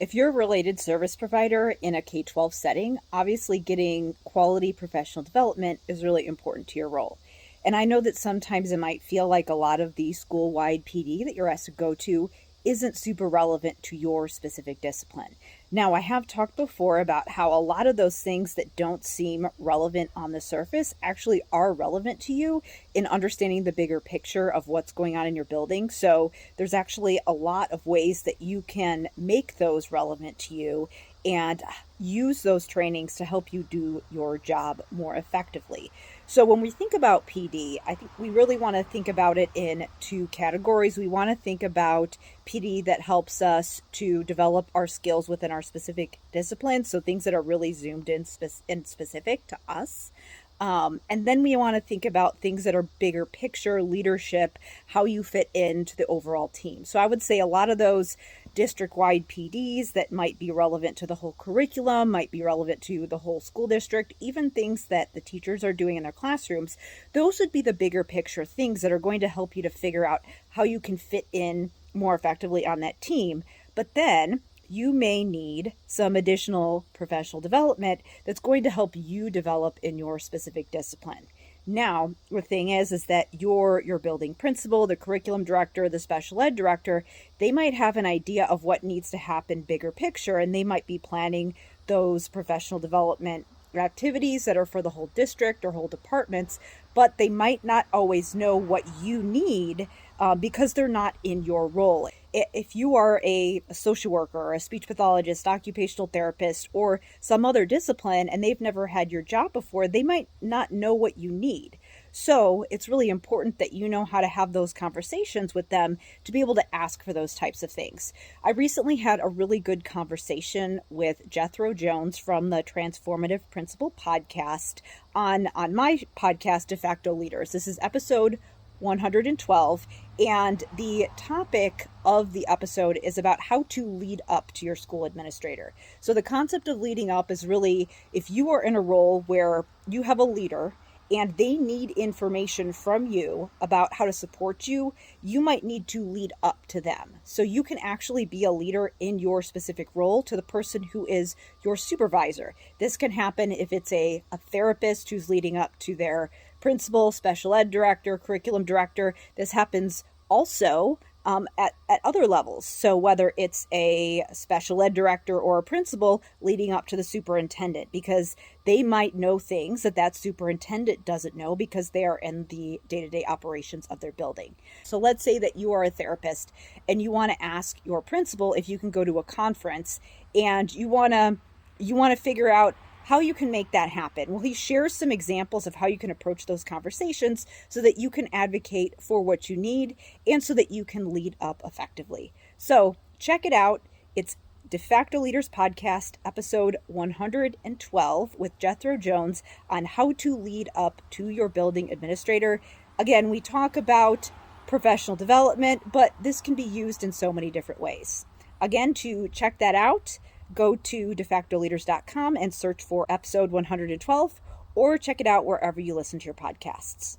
If you're a related service provider in a K-12 setting, obviously getting quality professional development is really important to your role. And I know that sometimes it might feel like a lot of the school-wide PD that you're asked to go to isn't super relevant to your specific discipline. Now, I have talked before about how a lot of those things that don't seem relevant on the surface actually are relevant to you in understanding the bigger picture of what's going on in your building. So there's actually a lot of ways that you can make those relevant to you and use those trainings to help you do your job more effectively. So when we think about PD, I think we really want to think about it in two categories. We want to think about PD that helps us to develop our skills within our specific disciplines, so things that are really zoomed in and specific to us. And then we want to think about things that are bigger picture, leadership, how you fit into the overall team. So I would say a lot of those district-wide PDs that might be relevant to the whole curriculum, might be relevant to the whole school district, even things that the teachers are doing in their classrooms, those would be the bigger picture things that are going to help you to figure out how you can fit in more effectively on that team. But then you may need some additional professional development that's going to help you develop in your specific discipline. Now, the thing is that your building principal, the curriculum director, the special ed director, they might have an idea of what needs to happen bigger picture, and they might be planning those professional development activities that are for the whole district or whole departments, but they might not always know what you need because they're not in your role. If you are a social worker or a speech pathologist, occupational therapist, or some other discipline, and they've never had your job before, they might not know what you need. So it's really important that you know how to have those conversations with them to be able to ask for those types of things. I recently had a really good conversation with Jethro Jones from the Transformative Principal podcast on my podcast, Facto Leaders. This is episode 112, and the topic of the episode is about how to lead up to your school administrator. So the concept of leading up is really if you are in a role where you have a leader and they need information from you about how to support you, you might need to lead up to them. So you can actually be a leader in your specific role to the person who is your supervisor. This can happen if it's a therapist who's leading up to their principal, special ed director, curriculum director. This happens also at other levels. So whether it's a special ed director or a principal leading up to the superintendent, because they might know things that superintendent doesn't know because they are in the day-to-day operations of their building. So let's say that you are a therapist and you want to ask your principal if you can go to a conference, and you want to figure out how you can make that happen. Well, he shares some examples of how you can approach those conversations so that you can advocate for what you need and so that you can lead up effectively. So check it out. It's De Facto Leaders Podcast, episode 112 with Jethro Jones on how to lead up to your building administrator. Again, we talk about professional development, but this can be used in so many different ways. Again, to check that out, go to defactoleaders.com and search for episode 112, or check it out wherever you listen to your podcasts.